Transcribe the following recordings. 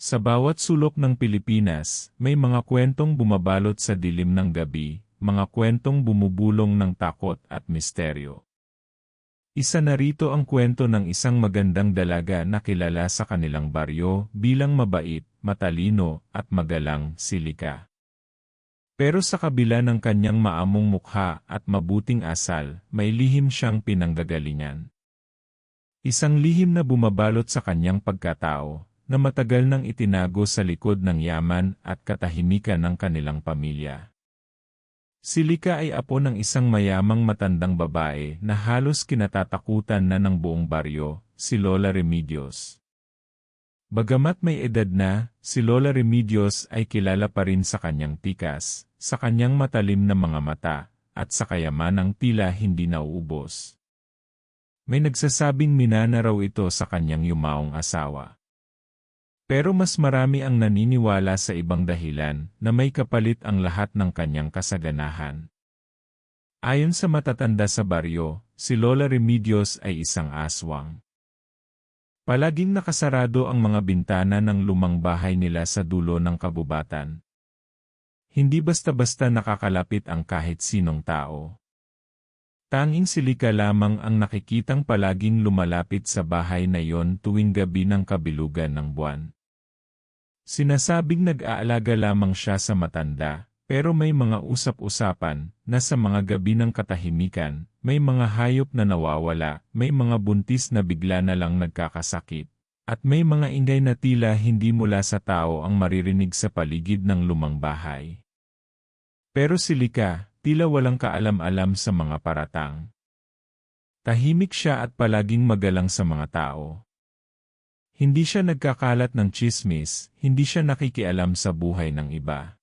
Sa bawat sulok ng Pilipinas, may mga kwentong bumabalot sa dilim ng gabi, mga kwentong bumubulong ng takot at misteryo. Isa na rito ang kwento ng isang magandang dalaga na kilala sa kanilang baryo bilang mabait, matalino, at magalang, si Lika. Pero sa kabila ng kanyang maamong mukha at mabuting asal, may lihim siyang pinanggagalingan. Isang lihim na bumabalot sa kanyang pagkatao, na matagal nang itinago sa likod ng yaman at katahimikan ng kanilang pamilya. Si Lika ay apo ng isang mayamang matandang babae na halos kinatatakutan na ng buong baryo, si Lola Remedios. Bagamat may edad na, si Lola Remedios ay kilala pa rin sa kanyang tikas, sa kanyang matalim na mga mata, at sa kayamanang tila hindi nauubos. May nagsasabing minana raw ito sa kanyang yumaong asawa. Pero mas marami ang naniniwala sa ibang dahilan na may kapalit ang lahat ng kanyang kasaganahan. Ayon sa matatanda sa baryo, si Lola Remedios ay isang aswang. Palaging nakasarado ang mga bintana ng lumang bahay nila sa dulo ng kabubatan. Hindi basta-basta nakakalapit ang kahit sinong tao. Tanging si Lika lamang ang nakikitang palaging lumalapit sa bahay na yon tuwing gabi ng kabilugan ng buwan. Sinasabing nag-aalaga lamang siya sa matanda, pero may mga usap-usapan na sa mga gabi ng katahimikan, may mga hayop na nawawala, may mga buntis na bigla na lang nagkakasakit, at may mga ingay na tila hindi mula sa tao ang maririnig sa paligid ng lumang bahay. Pero si Lika, tila walang kaalam-alam sa mga paratang. Tahimik siya at palaging magalang sa mga tao. Hindi siya nagkakalat ng tsismis, hindi siya nakikialam sa buhay ng iba.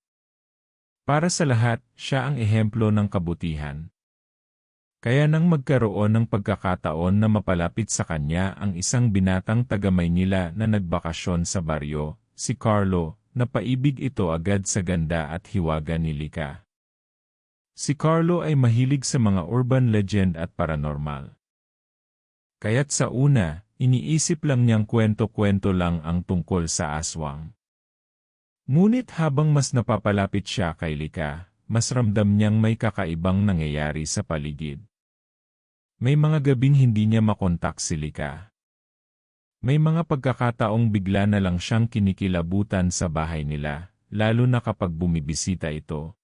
Para sa lahat, siya ang ehemplo ng kabutihan. Kaya nang magkaroon ng pagkakataon na mapalapit sa kanya ang isang binatang taga-Maynila na nagbakasyon sa baryo, si Carlo, napaibig ito agad sa ganda at hiwaga ni Lika. Si Carlo ay mahilig sa mga urban legend at paranormal. Kaya't sa una, iniisip lang niyang kwento-kwento lang ang tungkol sa aswang. Ngunit habang mas napapalapit siya kay Lika, mas ramdam niyang may kakaibang nangyayari sa paligid. May mga gabing hindi niya makontak si Lika. May mga pagkakataong bigla na lang siyang kinikilabutan sa bahay nila, lalo na kapag bumibisita ito.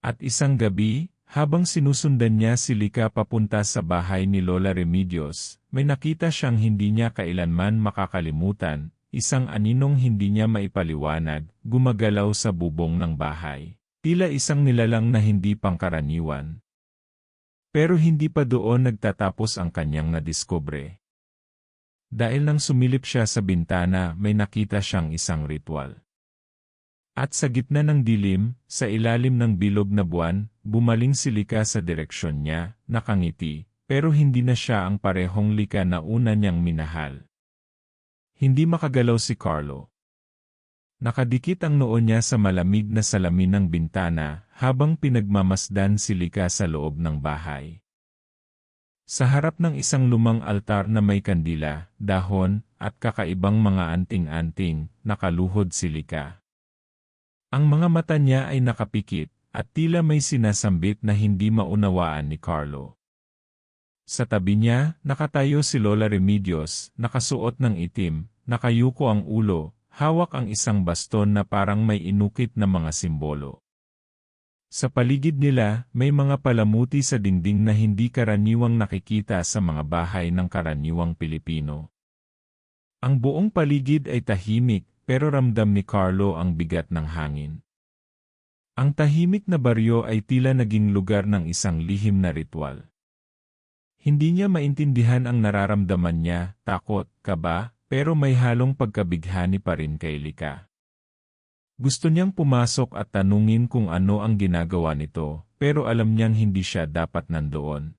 At isang gabi, habang sinusundan niya si Lika papunta sa bahay ni Lola Remedios, may nakita siyang hindi niya kailanman makakalimutan, isang aninong hindi niya maipaliwanag, gumagalaw sa bubong ng bahay. Tila isang nilalang na hindi pangkaraniwan. Pero hindi pa doon nagtatapos ang kanyang nadiskubre. Dahil nang sumilip siya sa bintana, may nakita siyang isang ritual. At sa gitna ng dilim, sa ilalim ng bilog na buwan, bumaling si Lika sa direksyon niya, nakangiti, pero hindi na siya ang parehong Lika na una niyang minahal. Hindi makagalaw si Carlo. Nakadikit ang noo niya sa malamig na salamin ng bintana habang pinagmamasdan si Lika sa loob ng bahay. Sa harap ng isang lumang altar na may kandila, dahon, at kakaibang mga anting-anting, nakaluhod si Lika. Ang mga mata niya ay nakapikit, at tila may sinasambit na hindi maunawaan ni Carlo. Sa tabi niya, nakatayo si Lola Remedios, nakasuot ng itim, nakayuko ang ulo, hawak ang isang baston na parang may inukit na mga simbolo. Sa paligid nila, may mga palamuti sa dingding na hindi karaniwang nakikita sa mga bahay ng karaniwang Pilipino. Ang buong paligid ay tahimik, pero ramdam ni Carlo ang bigat ng hangin. Ang tahimik na baryo ay tila naging lugar ng isang lihim na ritual. Hindi niya maintindihan ang nararamdaman niya, takot, kaba, pero may halong pagkabighani pa rin kay Lika. Gusto niyang pumasok at tanungin kung ano ang ginagawa nito, pero alam niyang hindi siya dapat nandoon.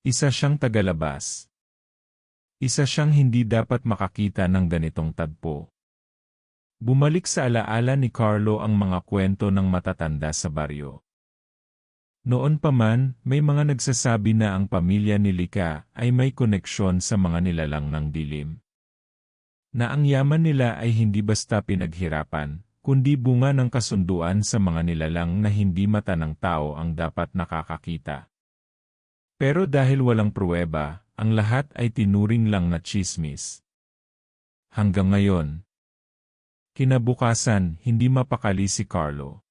Isa siyang tagalabas. Isa siyang hindi dapat makakita ng ganitong tagpo. Bumalik sa alaala ni Carlo ang mga kwento ng matatanda sa baryo. Noon pa man, may mga nagsasabi na ang pamilya ni Lika ay may koneksyon sa mga nilalang ng dilim. Na ang yaman nila ay hindi basta pinaghirapan, kundi bunga ng kasunduan sa mga nilalang na hindi mata ng tao ang dapat nakakakita. Pero dahil walang pruweba, ang lahat ay tinuring lang na tsismis. Hanggang ngayon. Kinabukasan, hindi mapakali si Carlo.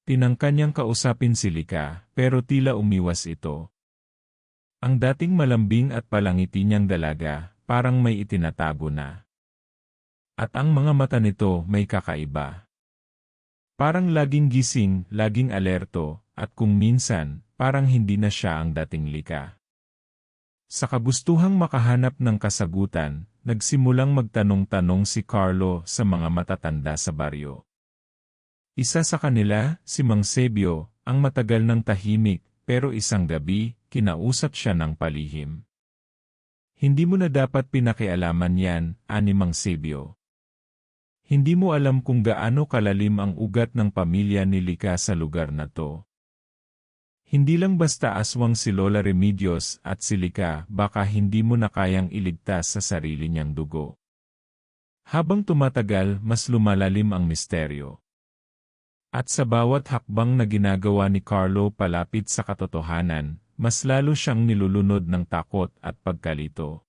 Tinangka niyang kausapin si Lika, pero tila umiwas ito. Ang dating malambing at palangiti niyang dalaga, parang may itinatago na. At ang mga mata nito may kakaiba. Parang laging gising, laging alerto, at kung minsan, parang hindi na siya ang dating Lika. Sa kagustuhang makahanap ng kasagutan, nagsimulang magtanong-tanong si Carlo sa mga matatanda sa baryo. Isa sa kanila, si Mang Sebio, ang matagal ng tahimik, pero isang gabi, kinausap siya ng palihim. Hindi mo na dapat pinakialaman yan, ani Mang Sebio. Hindi mo alam kung gaano kalalim ang ugat ng pamilya ni Lika sa lugar na to. Hindi lang basta aswang si Lola Remedios at si Lika, baka hindi mo na kayang iligtas sa sarili niyang dugo. Habang tumatagal, mas lumalalim ang misteryo. At sa bawat hakbang na ginagawa ni Carlo palapit sa katotohanan, mas lalo siyang nilulunod ng takot at pagkalito.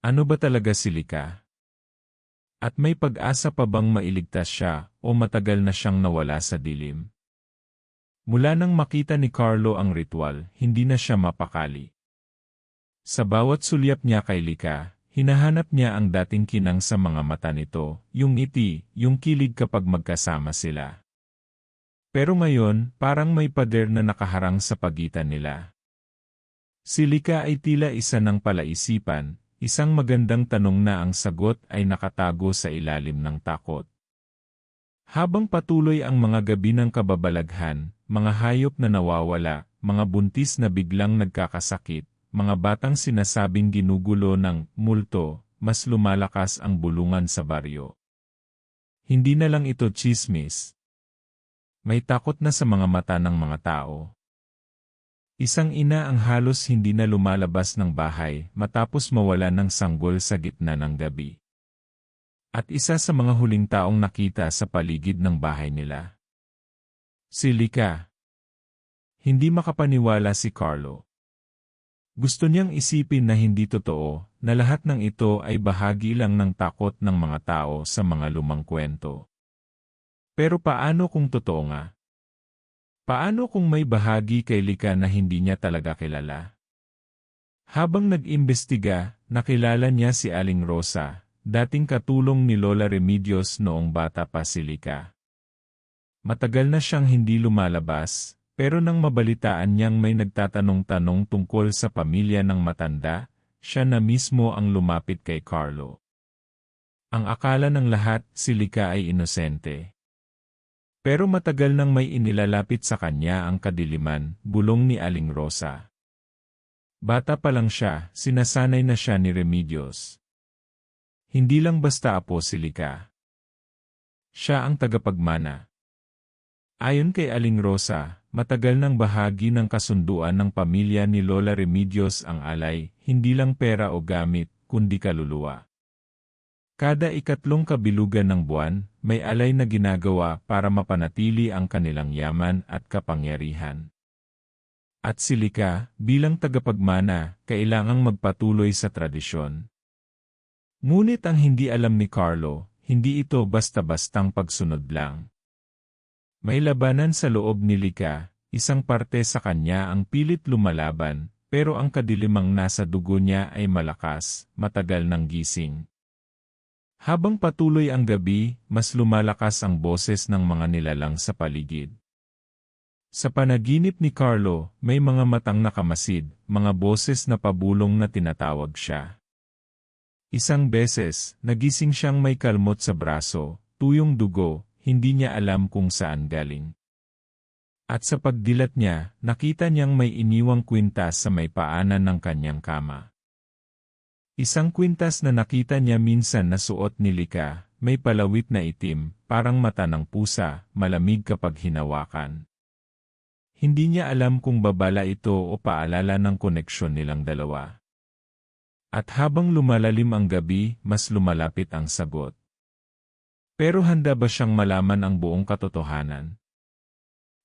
Ano ba talaga si Lika? At may pag-asa pa bang mailigtas siya o matagal na siyang nawala sa dilim? Mula nang makita ni Carlo ang ritual, hindi na siya mapakali. Sa bawat sulyap niya kay Lika, hinahanap niya ang dating kinang sa mga mata nito, yung ngiti, yung kilig kapag magkasama sila. Pero ngayon, parang may pader na nakaharang sa pagitan nila. Si Lika ay tila isa ng palaisipan, isang magandang tanong na ang sagot ay nakatago sa ilalim ng takot. Habang patuloy ang mga gabi ng kababalaghan, mga hayop na nawawala, mga buntis na biglang nagkakasakit, mga batang sinasabing ginugulo ng multo, mas lumalakas ang bulungan sa baryo. Hindi na lang ito tsismis. May takot na sa mga mata ng mga tao. Isang ina ang halos hindi na lumalabas ng bahay matapos mawala ng sanggol sa gitna ng gabi. At isa sa mga huling taong nakita sa paligid ng bahay nila. Si Lika. Hindi makapaniwala si Carlo. Gusto niyang isipin na hindi totoo, na lahat ng ito ay bahagi lang ng takot ng mga tao sa mga lumang kwento. Pero paano kung totoo nga? Paano kung may bahagi kay Lika na hindi niya talaga kilala? Habang nag-imbestiga, nakilala niya si Aling Rosa, dating katulong ni Lola Remedios noong bata pa si Lika. Matagal na siyang hindi lumalabas, pero nang mabalitaan niyang may nagtatanong-tanong tungkol sa pamilya ng matanda, siya na mismo ang lumapit kay Carlo. Ang akala ng lahat, si Lika ay inosente. Pero matagal nang may inilalapit sa kanya ang kadiliman, bulong ni Aling Rosa. Bata pa lang siya, sinasanay na siya ni Remedios. Hindi lang basta apo si Lika. Siya ang tagapagmana. Ayon kay Aling Rosa, matagal nang bahagi ng kasunduan ng pamilya ni Lola Remedios ang alay, hindi lang pera o gamit, kundi kaluluwa. Kada ikatlong kabilugan ng buwan, may alay na ginagawa para mapanatili ang kanilang yaman at kapangyarihan. At si Lika, bilang tagapagmana, kailangang magpatuloy sa tradisyon. Ngunit ang hindi alam ni Carlo, hindi ito basta-bastang pagsunod lang. May labanan sa loob ni Lika, isang parte sa kanya ang pilit lumalaban, pero ang kadilimang nasa dugo niya ay malakas, matagal ng gising. Habang patuloy ang gabi, mas lumalakas ang boses ng mga nilalang sa paligid. Sa panaginip ni Carlo, may mga matang nakamasid, mga boses na pabulong na tinatawag siya. Isang beses, nagising siyang may kalmot sa braso, tuyong dugo, hindi niya alam kung saan galing. At sa pagdilat niya, nakita niyang may iniwang kwintas sa may paanan ng kanyang kama. Isang kwintas na nakita niya minsan na suot ni Lika, may palawit na itim, parang mata ng pusa, malamig kapag hinawakan. Hindi niya alam kung babala ito o paalala ng koneksyon nilang dalawa. At habang lumalalim ang gabi, mas lumalapit ang sagot. Pero handa ba siyang malaman ang buong katotohanan?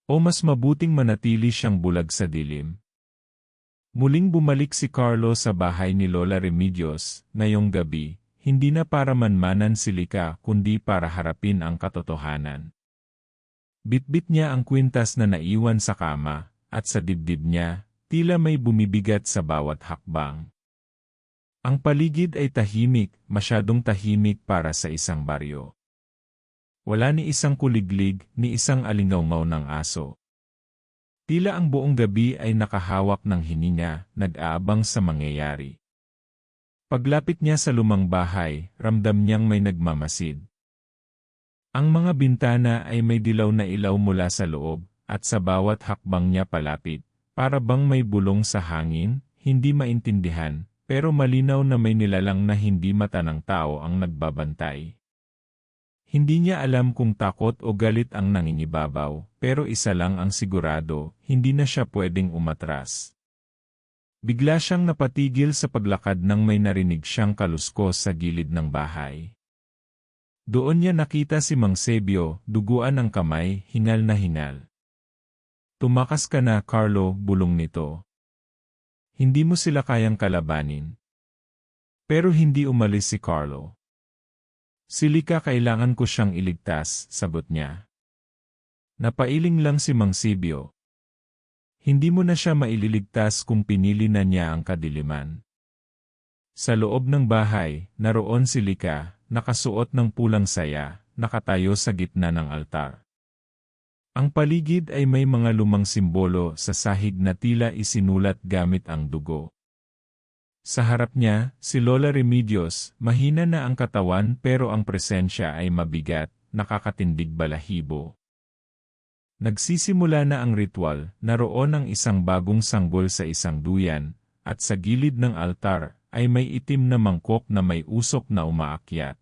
O mas mabuting manatili siyang bulag sa dilim? Muling bumalik si Carlo sa bahay ni Lola Remedios, ngayong gabi, hindi na para manmanan si Lika kundi para harapin ang katotohanan. Bitbit niya ang kwintas na naiwan sa kama, at sa dibdib niya, tila may bumibigat sa bawat hakbang. Ang paligid ay tahimik, masyadong tahimik para sa isang baryo. Wala ni isang kuliglig, ni isang alingawngaw ng aso. Tila ang buong gabi ay nakahawak ng hininga, nag-aabang sa mangyayari. Paglapit niya sa lumang bahay, ramdam niyang may nagmamasid. Ang mga bintana ay may dilaw na ilaw mula sa loob, at sa bawat hakbang niya palapit, para bang may bulong sa hangin, hindi maintindihan, pero malinaw na may nilalang na hindi mata ng tao ang nagbabantay. Hindi niya alam kung takot o galit ang nangingibabaw, pero isa lang ang sigurado, hindi na siya pwedeng umatras. Bigla siyang napatigil sa paglakad nang may narinig siyang kaluskos sa gilid ng bahay. Doon niya nakita si Mang Sebio, duguan ang kamay, hingal na hingal. Tumakas ka na, Carlo, bulong nito. Hindi mo sila kayang kalabanin. Pero hindi umalis si Carlo. Si Lika kailangan ko siyang iligtas, sagot niya. Napailing lang si Mang Sebio. Hindi mo na siya maililigtas kung pinili na niya ang kadiliman. Sa loob ng bahay, naroon si Lika, nakasuot ng pulang saya, nakatayo sa gitna ng altar. Ang paligid ay may mga lumang simbolo sa sahig na tila isinulat gamit ang dugo. Sa harap niya, si Lola Remedios, mahina na ang katawan pero ang presensya ay mabigat, nakakatindig balahibo. Nagsisimula na ang ritual, naroon ang isang bagong sanggol sa isang duyan, at sa gilid ng altar ay may itim na mangkok na may usok na umaakyat.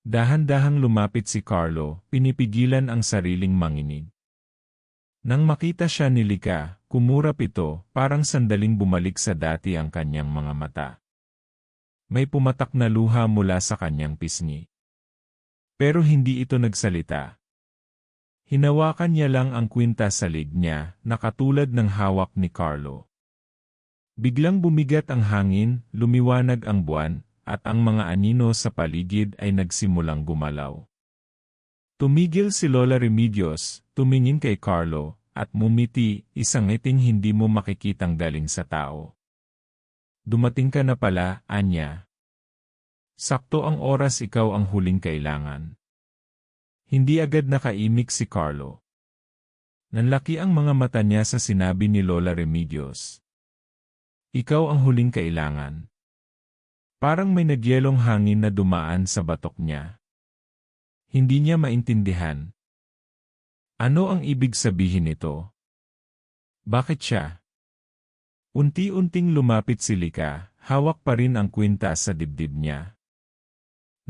Dahan-dahang lumapit si Carlo, pinipigilan ang sariling manginig. Nang makita siya ni Lika, kumurap ito, parang sandaling bumalik sa dati ang kanyang mga mata. May pumatak na luha mula sa kanyang pisngi. Pero hindi ito nagsalita. Hinawakan niya lang ang kwintas sa lig niya, na katulad ng hawak ni Carlo. Biglang bumigat ang hangin, lumiwanag ang buwan, at ang mga anino sa paligid ay nagsimulang gumalaw. Tumigil si Lola Remedios, tumingin kay Carlo, at mumiti, isang ngiting hindi mo makikitang galing sa tao. Dumating ka na pala, Anya. Sakto ang oras, ikaw ang huling kailangan. Hindi agad nakaimik si Carlo. Nanlaki ang mga mata niya sa sinabi ni Lola Remedios. Ikaw ang huling kailangan. Parang may nagyelong hangin na dumaan sa batok niya. Hindi niya maintindihan. Ano ang ibig sabihin nito? Bakit siya? Unti-unting lumapit si Lika, hawak pa rin ang kwintas sa dibdib niya.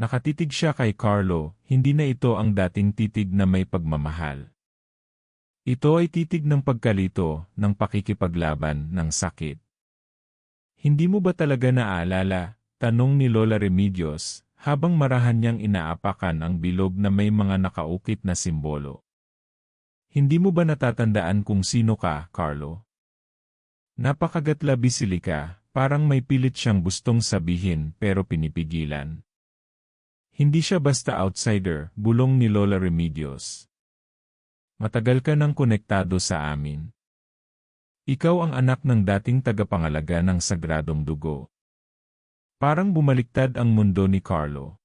Nakatitig siya kay Carlo, hindi na ito ang dating titig na may pagmamahal. Ito ay titig ng pagkalito, ng pakikipaglaban, ng sakit. Hindi mo ba talaga naaalala? Tanong ni Lola Remedios, habang marahan niyang inaapakan ang bilog na may mga nakaukit na simbolo. Hindi mo ba natatandaan kung sino ka, Carlo? Napakagatlabi si Lika, parang may pilit siyang gustong sabihin pero pinipigilan. Hindi siya basta outsider, bulong ni Lola Remedios. Matagal ka nang konektado sa amin. Ikaw ang anak ng dating tagapangalaga ng sagradong dugo. Parang bumaliktad ang mundo ni Carlo.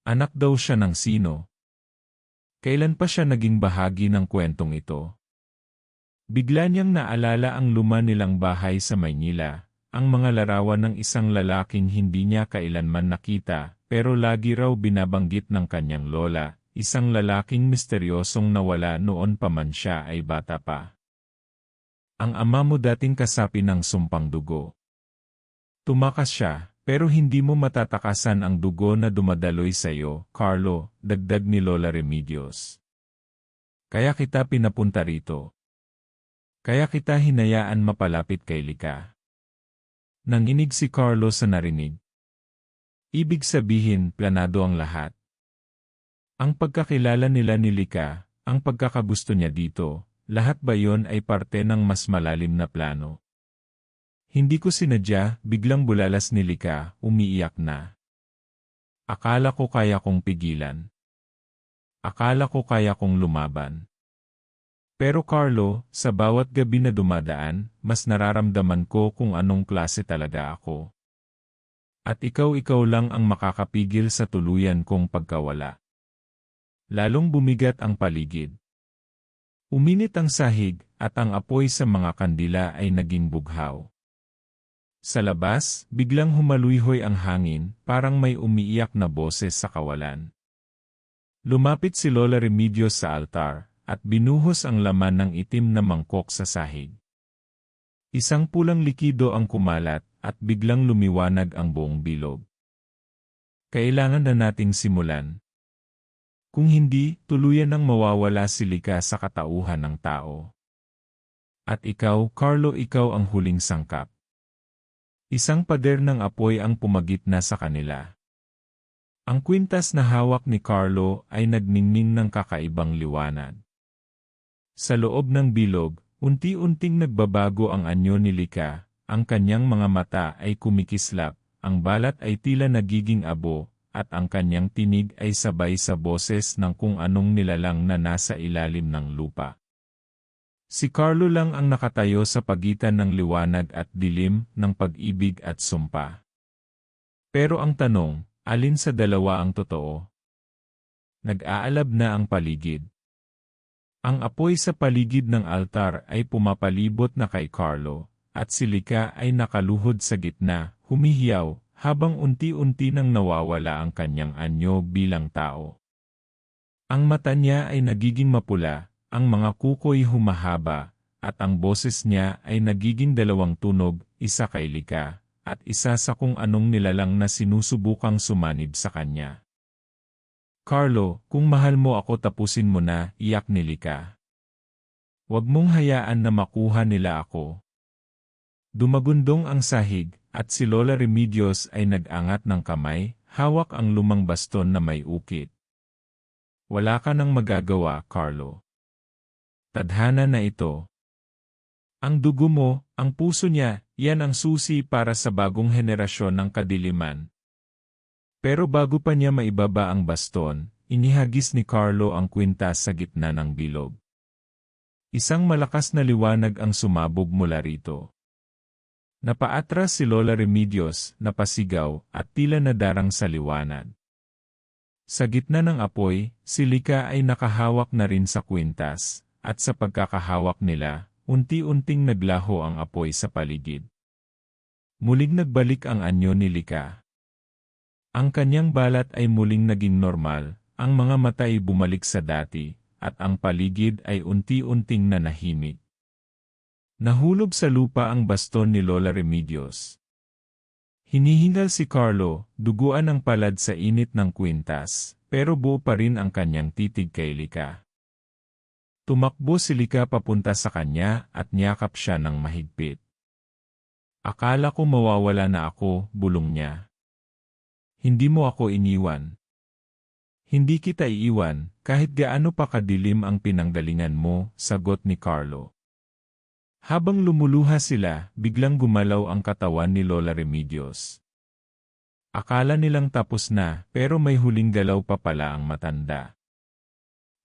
Anak daw siya ng sino? Kailan pa siya naging bahagi ng kwentong ito? Bigla niyang naalala ang luma nilang bahay sa Maynila, ang mga larawan ng isang lalaking hindi niya kailanman nakita, pero lagi raw binabanggit ng kanyang lola, isang lalaking misteryosong nawala noon pa man siya ay bata pa. Ang ama mo dating kasapi ng sumpang dugo. Tumakas siya, pero hindi mo matatakasan ang dugo na dumadaloy sa iyo, Carlo, dagdag ni Lola Remedios. Kaya kita pinapunta rito. Kaya kita hinayaan mapalapit kay Lika. Nanginig si Carlo sa narinig. Ibig sabihin, planado ang lahat. Ang pagkakilala nila ni Lika, ang pagkakagusto niya dito, lahat ba yon ay parte ng mas malalim na plano? Hindi ko sinadya, biglang bulalas ni Lika, umiiyak na. Akala ko kaya kong pigilan. Akala ko kaya kong lumaban. Pero Carlo, sa bawat gabi na dumadaan, mas nararamdaman ko kung anong klase talaga ako. At ikaw lang ang makakapigil sa tuluyan kong pagkawala. Lalong bumigat ang paligid. Uminit ang sahig, at ang apoy sa mga kandila ay naging bughaw. Sa labas, biglang humaluyhoy ang hangin, parang may umiiyak na boses sa kawalan. Lumapit si Lola Remedios sa altar, at binuhos ang laman ng itim na mangkok sa sahig. Isang pulang likido ang kumalat, at biglang lumiwanag ang buong bilog. Kailangan na nating simulan. Kung hindi, tuluyan nang mawawala si Lika sa katauhan ng tao. At ikaw, Carlo, ikaw ang huling sangkap. Isang pader ng apoy ang pumagitna sa kanila. Ang kwintas na hawak ni Carlo ay nagningning ng kakaibang liwanag. Sa loob ng bilog, unti-unting nagbabago ang anyo ni Lika. Ang kanyang mga mata ay kumikislap, ang balat ay tila nagiging abo, at ang kanyang tinig ay sabay sa boses ng kung anong nilalang na nasa ilalim ng lupa. Si Carlo lang ang nakatayo sa pagitan ng liwanag at dilim, ng pag-ibig at sumpa. Pero ang tanong, alin sa dalawa ang totoo? Nag-aalab na ang paligid. Ang apoy sa paligid ng altar ay pumapalibot na kay Carlo, at si Lika ay nakaluhod sa gitna, humihiyaw, habang unti-unti nang nawawala ang kanyang anyo bilang tao. Ang mata niya ay nagiging mapula, ang mga kuko'y humahaba, at ang boses niya ay nagiging dalawang tunog, isa kay Lika, at isa sa kung anong nilalang na sinusubukang sumanib sa kanya. Carlo, kung mahal mo ako tapusin mo na, iyak ni Lika. Huwag mong hayaan na makuha nila ako. Dumagundong ang sahig, at si Lola Remedios ay nag-angat ng kamay, hawak ang lumang baston na may ukit. Wala ka nang magagawa, Carlo. Tadhana na ito. Ang dugo mo, ang puso niya, yan ang susi para sa bagong henerasyon ng kadiliman. Pero bago pa niya maibaba ang baston, inihagis ni Carlo ang kwintas sa gitna ng bilog. Isang malakas na liwanag ang sumabog mula rito. Napaatras si Lola Remedios, napasigaw, at tila nadarang sa liwanag. Sa gitna ng apoy, si Lika ay nakahawak na rin sa kwintas, at sa pagkakahawak nila, unti-unting naglaho ang apoy sa paligid. Muling nagbalik ang anyo ni Lika. Ang kanyang balat ay muling naging normal, ang mga mata ay bumalik sa dati, at ang paligid ay unti-unting nanahimik. Nahulog sa lupa ang baston ni Lola Remedios. Hinihingal si Carlo, duguan ang palad sa init ng kwintas, pero buo pa rin ang kanyang titig kay Lika. Tumakbo si Lika papunta sa kanya at niyakap siya ng mahigpit. Akala ko mawawala na ako, bulong niya. Hindi mo ako iniwan. Hindi kita iiwan, kahit gaano pa kadilim ang pinanggalingan mo, sagot ni Carlo. Habang lumuluha sila, biglang gumalaw ang katawan ni Lola Remedios. Akala nilang tapos na, pero may huling galaw pa pala ang matanda.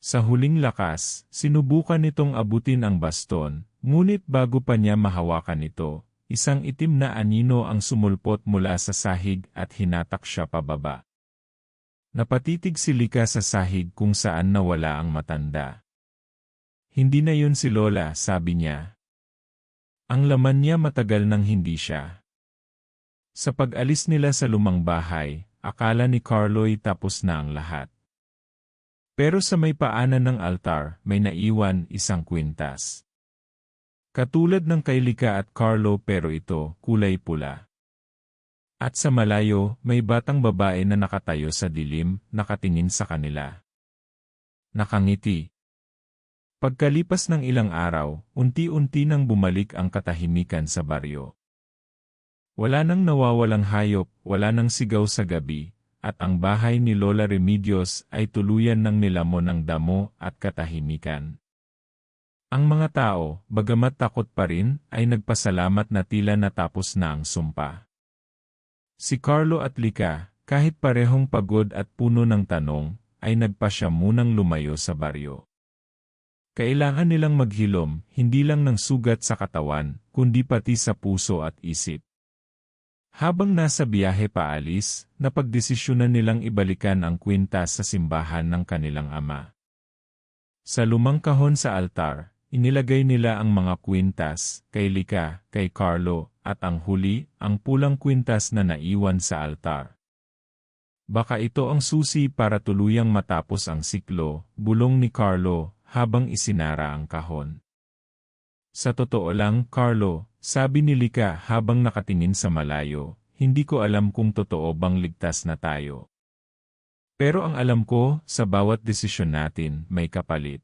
Sa huling lakas, sinubukan nitong abutin ang baston, ngunit bago pa niya mahawakan ito, isang itim na anino ang sumulpot mula sa sahig at hinatak siya pababa. Napatitig si Lika sa sahig kung saan nawala ang matanda. Hindi na yun si Lola, sabi niya. Ang laman niya matagal nang hindi siya. Sa pag-alis nila sa lumang bahay, akala ni Carlo'y tapos na ang lahat. Pero sa may paanan ng altar, may naiwan isang kwintas. Katulad ng kay Lika at Carlo pero ito, kulay pula. At sa malayo, may batang babae na nakatayo sa dilim, nakatingin sa kanila. Nakangiti. Pagkalipas ng ilang araw, unti-unti nang bumalik ang katahimikan sa baryo. Wala nang nawawalang hayop, wala nang sigaw sa gabi, at ang bahay ni Lola Remedios ay tuluyan ng nilamon ng damo at katahimikan. Ang mga tao, bagamat takot pa rin, ay nagpasalamat na tila natapos na ang sumpa. Si Carlo at Lika, kahit parehong pagod at puno ng tanong, ay nagpasya munang lumayo sa baryo. Kailangan nilang maghilom, hindi lang ng sugat sa katawan, kundi pati sa puso at isip. Habang nasa biyahe paalis, napagdesisyonan nilang ibalikan ang kwintas sa simbahan ng kanilang ama. Sa lumang kahon sa altar, inilagay nila ang mga kwintas, kay Lika, kay Carlo, at ang huli, ang pulang kwintas na naiwan sa altar. Baka ito ang susi para tuluyang matapos ang siklo, bulong ni Carlo, habang isinara ang kahon. Sa totoo lang, Carlo, sabi ni Lika habang nakatingin sa malayo, hindi ko alam kung totoo bang ligtas na tayo. Pero ang alam ko, sa bawat desisyon natin, may kapalit.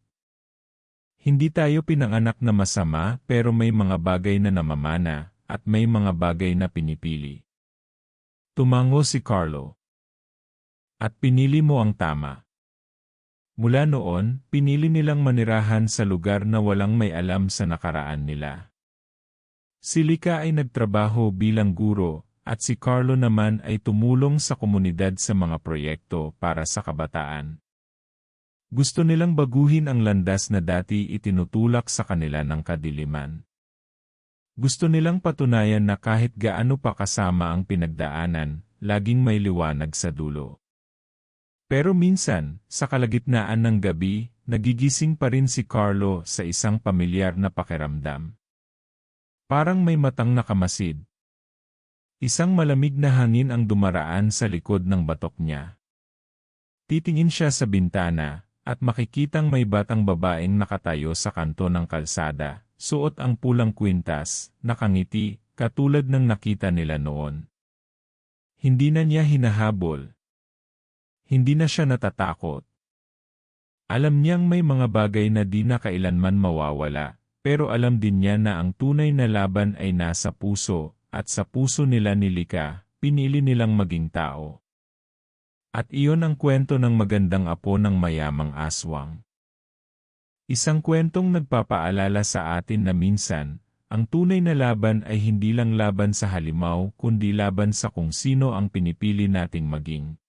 Hindi tayo pinanganak na masama pero may mga bagay na namamana, at may mga bagay na pinipili. Tumango si Carlo. At pinili mo ang tama. Mula noon, pinili nilang manirahan sa lugar na walang may alam sa nakaraan nila. Si Lika ay nagtrabaho bilang guro, at si Carlo naman ay tumulong sa komunidad sa mga proyekto para sa kabataan. Gusto nilang baguhin ang landas na dati itinutulak sa kanila ng kadiliman. Gusto nilang patunayan na kahit gaano pa kasama ang pinagdaanan, laging may liwanag sa dulo. Pero minsan, sa kalagitnaan ng gabi, nagigising pa rin si Carlo sa isang pamilyar na pakiramdam. Parang may matang nakamasid. Isang malamig na hangin ang dumaraan sa likod ng batok niya. Titingin siya sa bintana, at makikitang may batang babaeng nakatayo sa kanto ng kalsada, suot ang pulang kwintas, nakangiti, katulad ng nakita nila noon. Hindi na niya hinahabol. Hindi na siya natatakot. Alam niyang may mga bagay na di na kailanman mawawala, pero alam din niya na ang tunay na laban ay nasa puso, at sa puso nila ni Lika, pinili nilang maging tao. At iyon ang kwento ng magandang apo ng mayamang aswang. Isang kwentong nagpapaalala sa atin na minsan, ang tunay na laban ay hindi lang laban sa halimaw kundi laban sa kung sino ang pinipili nating maging.